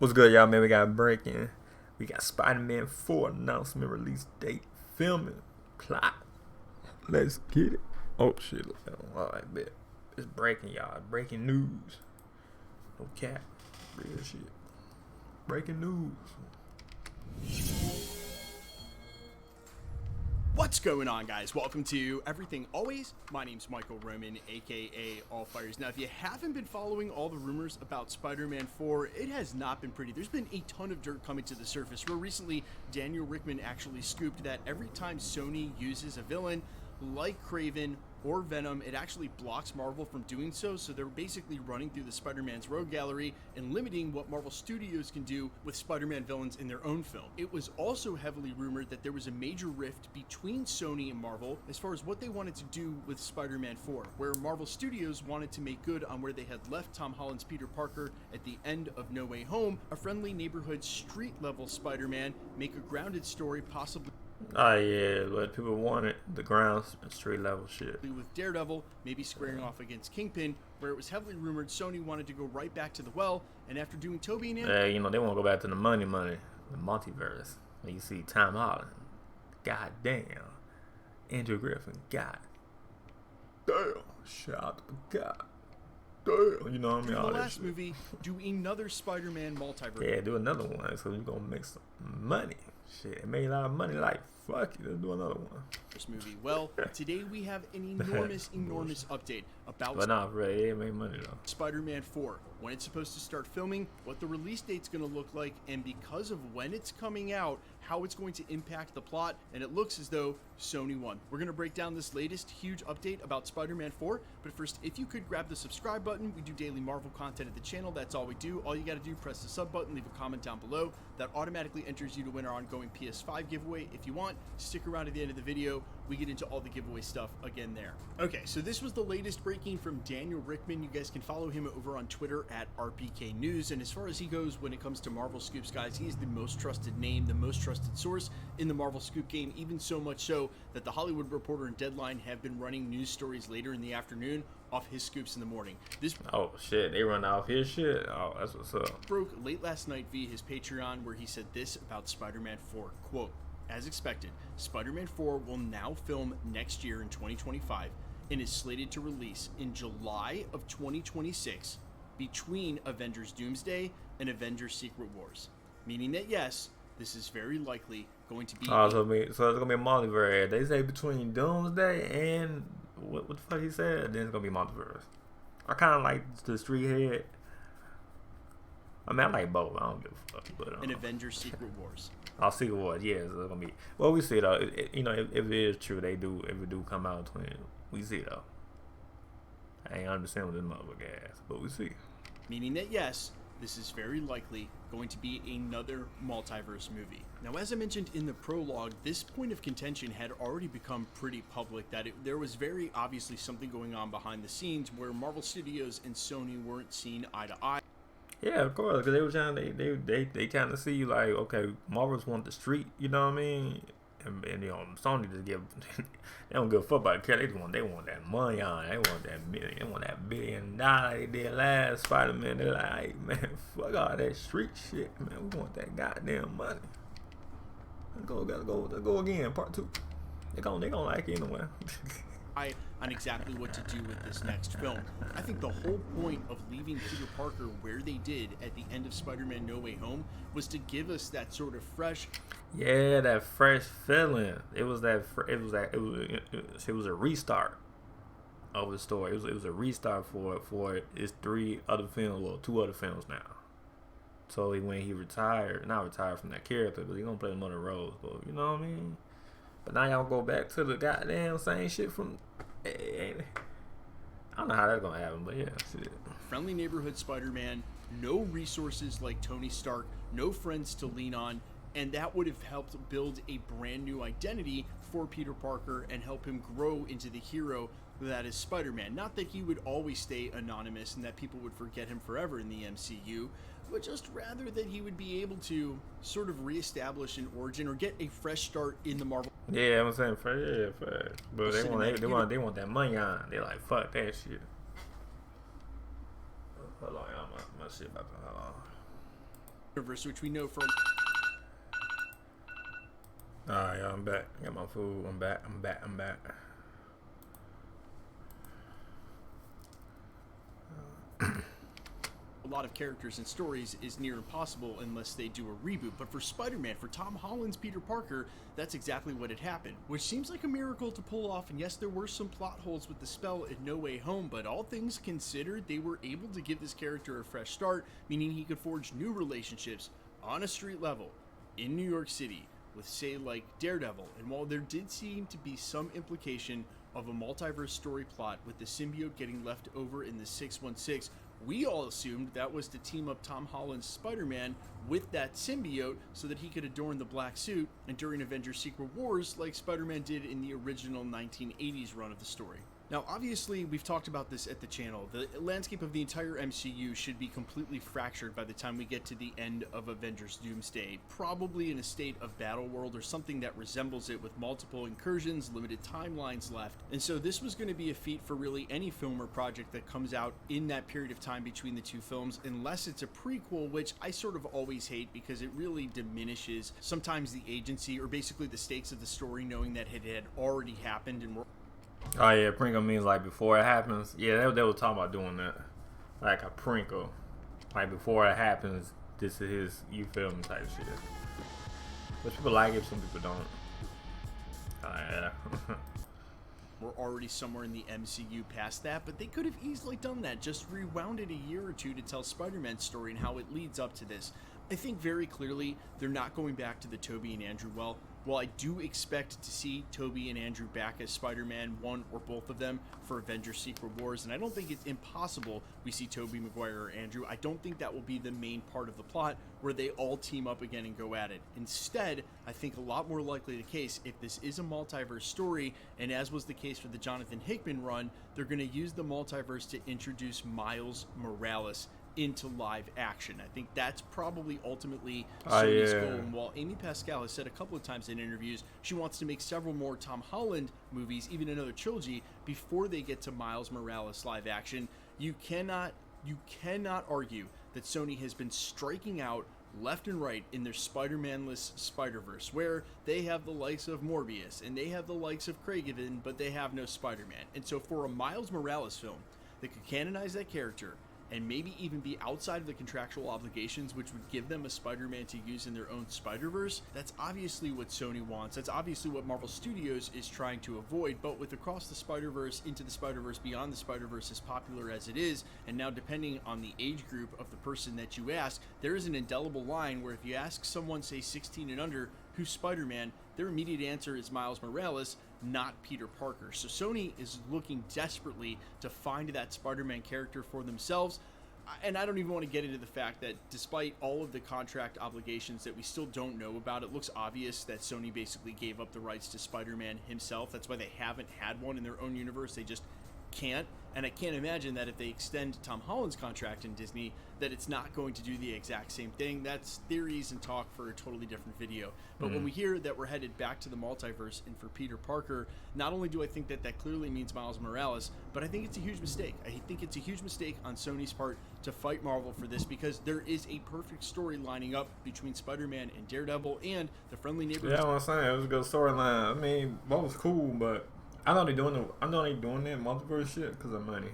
What's good, y'all, man? We got breaking. We got Spider-Man 4 announcement, release date, filming, plot. Let's get it. Oh, shit. All right, bet. It's breaking, y'all. Breaking news. No cap. Real shit. Breaking news. What's going on, guys? Welcome to Everything Always. My name's Michael Roman, aka Allfires. Now, if you haven't been following all the rumors about Spider-Man 4, it has not been pretty. There's been a ton of dirt coming to the surface, where recently Daniel Richtman actually scooped that every time Sony uses a villain like Kraven or Venom, it actually blocks Marvel from doing so. So they're basically running through the Spider-Man's rogue gallery and limiting what Marvel Studios can do with Spider-Man villains in their own film. It was also heavily rumored that there was a major rift between Sony and Marvel as far as what they wanted to do with Spider-Man 4, where Marvel Studios wanted to make good on where they had left Tom Holland's Peter Parker at the end of No Way Home, a friendly neighborhood street-level Spider-Man, make a grounded story possibly Oh, yeah, but people wanted the ground street level shit. with Daredevil, maybe squaring off against Kingpin, where it was heavily rumored Sony wanted to go right back to the well, and after doing Tobey and Andrew, You know, they want to go back to the money, the multiverse. And you see Tom Holland, god damn. Andrew Griffin, god damn. Shout out to God. Damn. You know what I mean? the All that last shit. movie, do another Spider-Man multiverse. Yeah, do another one, so we're going to make some money. Shit, it made a lot of money, like, fuck it, let's do another one. This movie. Well, today we have an enormous update about But nah, bro, it made money, though. Spider-Man 4, when it's supposed to start filming, what the release date's going to look like, and because of when it's coming out, how it's going to impact the plot, and it looks as though Sony won. We're going to break down this latest huge update about Spider-Man 4, but first, if you could grab the subscribe button. We do daily Marvel content at the channel. That's all we do. All you got to do, press the sub button, leave a comment down below. That automatically enters you to win our ongoing PS5 giveaway. If you want, stick around at the end of the video. We get into all the giveaway stuff again there. Okay, so this was the latest breaking from Daniel Richtman. You guys can follow him over on Twitter at RPK News. And as far as he goes, when it comes to Marvel Scoops, guys, he is the most trusted name, the most trusted source in the Marvel Scoop game, even so much so that the Hollywood Reporter and Deadline have been running news stories later in the afternoon off his scoops in the morning. This Oh, shit, they run off his shit? Oh, that's what's up. broke late last night via his Patreon, where he said this about Spider-Man 4, quote, "As expected, Spider-Man 4 will now film next year in 2025 and is slated to release in July of 2026 between Avengers Doomsday and Avengers Secret Wars." Meaning that, yes, this is very likely going to be Oh, so it's gonna be a multiverse. They say between Doomsday and what the fuck he said, then it's gonna be multiverse. I kind of like the street head. I mean, I like both. I don't give a fuck. But an Avengers Secret Wars. I'll see what. Yeah, it's gonna be. Well, we see though. You know, if it is true, they do. If it do come out twin, we see though. I ain't understand what this motherfucker ass, but we see. Meaning that, yes, this is very likely going to be another multiverse movie. Now, as I mentioned in the prologue, this point of contention had already become pretty public, that there was very obviously something going on behind the scenes where Marvel Studios and Sony weren't seen eye to eye. Yeah, of course, because they were trying. They kind of see you like, okay, Marvels want the street. You know what I mean? And you know, Sony just give. They don't give a fuck about the character. They want that money on. They want that million. They want that $1 billion they did last Spider-Man. They're like, hey, man, fuck all that street shit, man. We want that goddamn money. Let's go again. Part 2. They gonna like it anyway. On exactly what to do with this next film. I think the whole point of leaving Peter Parker where they did at the end of Spider-Man No Way Home was to give us that sort of fresh. Yeah, that fresh feeling. It was a restart of the story. It was a restart for its 3 other films, well, 2 other films now. So when he retired, not retired from that character, but he gonna play another roles, but you know what I mean. But now y'all go back to the goddamn same shit from. I don't know how that's gonna happen, but yeah, shit. Friendly neighborhood Spider-Man, no resources like Tony Stark, no friends to lean on, and that would have helped build a brand new identity for Peter Parker and help him grow into the hero that is Spider-Man. Not that he would always stay anonymous and that people would forget him forever in the MCU, but just rather that he would be able to sort of reestablish an origin or get a fresh start in the Marvel. Yeah, I'm saying fresh. But they want that money on. They like, fuck that shit. Hold on, y'all, my shit about to hold on. universe, which we know from. Alright, y'all, I'm back. I got my food. I'm back. A lot of characters and stories is near impossible unless they do a reboot. But for Spider-Man, for Tom Holland's Peter Parker, that's exactly what had happened, which seems like a miracle to pull off. And yes, there were some plot holes with the spell in No Way Home, but all things considered, they were able to give this character a fresh start, meaning he could forge new relationships on a street level in New York City with, say, like Daredevil. And while there did seem to be some implication of a multiverse story plot with the symbiote getting left over in the 616, we all assumed that was to team up Tom Holland's Spider-Man with that symbiote so that he could adorn the black suit and during Avengers Secret Wars like Spider-Man did in the original 1980s run of the story. Now, obviously, we've talked about this at the channel. The landscape of the entire MCU should be completely fractured by the time we get to the end of Avengers Doomsday, probably in a state of battle world or something that resembles it with multiple incursions, limited timelines left. And so this was going to be a feat for really any film or project that comes out in that period of time between the two films, unless it's a prequel, which I sort of always hate because it really diminishes sometimes the agency or basically the stakes of the story, knowing that it had already happened and we're. Oh yeah, Prinkle means like before it happens. Yeah, they were talking about doing that, like a Prinkle, like before it happens. This is his, you feel me, type shit. But people like it, some people don't. Yeah. We're already somewhere in the MCU past that, but they could have easily done that. Just rewound it a year or two to tell Spider-Man's story and how it leads up to this. I think very clearly they're not going back to the Tobey and Andrew well. While I do expect to see Tobey and Andrew back as Spider-Man, one or both of them, for Avengers Secret Wars, and I don't think it's impossible we see Tobey Maguire or Andrew, I don't think that will be the main part of the plot where they all team up again and go at it. Instead, I think a lot more likely the case, if this is a multiverse story, and as was the case for the Jonathan Hickman run, they're going to use the multiverse to introduce Miles Morales into live action. I think that's probably ultimately Sony's goal. And while Amy Pascal has said a couple of times in interviews she wants to make several more Tom Holland movies, even another trilogy, before they get to Miles Morales live action, you cannot argue that Sony has been striking out left and right in their Spider-Man-less Spider-Verse, where they have the likes of Morbius and they have the likes of Kraven, but they have no Spider-Man. And so for a Miles Morales film that could canonize that character and maybe even be outside of the contractual obligations, which would give them a Spider-Man to use in their own Spider-Verse, that's obviously what Sony wants. That's obviously what Marvel Studios is trying to avoid. But with Across the Spider-Verse, Into the Spider-Verse, Beyond the Spider-Verse as popular as it is, and now depending on the age group of the person that you ask, there is an indelible line where if you ask someone, say 16 and under, who's Spider-Man, their immediate answer is Miles Morales, not Peter Parker. So Sony is looking desperately to find that Spider-Man character for themselves. And I don't even want to get into the fact that despite all of the contract obligations that we still don't know about, it looks obvious that Sony basically gave up the rights to Spider-Man himself. That's why they haven't had one in their own universe. They just can't. And I can't imagine that if they extend Tom Holland's contract in Disney, that it's not going to do the exact same thing. That's theories and talk for a totally different video. But when we hear that we're headed back to the multiverse and for Peter Parker, not only do I think that that clearly means Miles Morales, but I think it's a huge mistake. I think it's a huge mistake on Sony's part to fight Marvel for this, because there is a perfect story lining up between Spider-Man and Daredevil and the friendly neighborhood. Yeah, I'm saying it was a good storyline. I mean, what was cool, but I know they doing that multiverse shit because of money.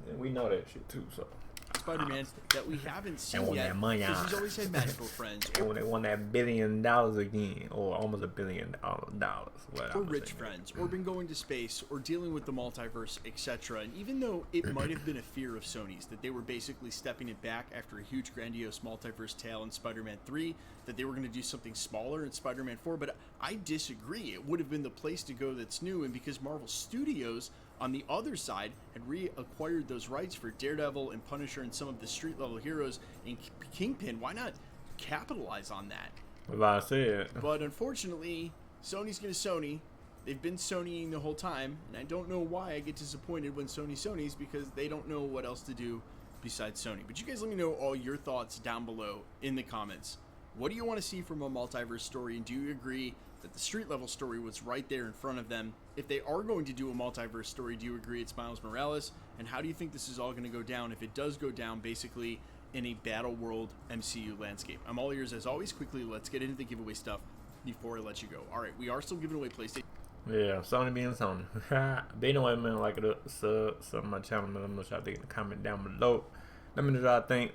And we know that shit too, so. Spider-Man that we haven't seen and yet, because he's always had magical friends. And when they won that $1 billion again, or almost $1 billion, or rich friends, or been going to space, or dealing with the multiverse, etc. And even though it might have been a fear of Sony's, that they were basically stepping it back after a huge grandiose multiverse tale in Spider-Man 3, that they were going to do something smaller in Spider-Man 4, but I disagree. It would have been the place to go that's new, and because Marvel Studios on the other side had reacquired those rights for Daredevil and Punisher and some of the street level heroes in Kingpin, why not capitalize on that? Well, I said. But unfortunately, Sony's gonna Sony. They've been Sonying the whole time, and I don't know why I get disappointed when Sony's, because they don't know what else to do besides Sony. But you guys let me know all your thoughts down below in the comments. What do you want to see from a multiverse story, and do you agree that the street level story was right there in front of them? If they are going to do a multiverse story, do you agree it's Miles Morales? And how do you think this is all going to go down if it does go down basically in a Battle World MCU landscape. I'm all ears as always. Quickly, let's get into the giveaway stuff before I let you go. All right, we are still giving away PlayStation. Yeah, Sony being Sony. But anyway, man, like it, sub my channel, man. Let me know what y'all think in the comment down below. Let me know what y'all think.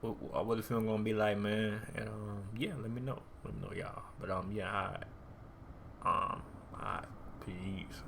What the film gonna be like, man. And yeah, let me know. Let me know, y'all. But yeah, alright. Alright, peace.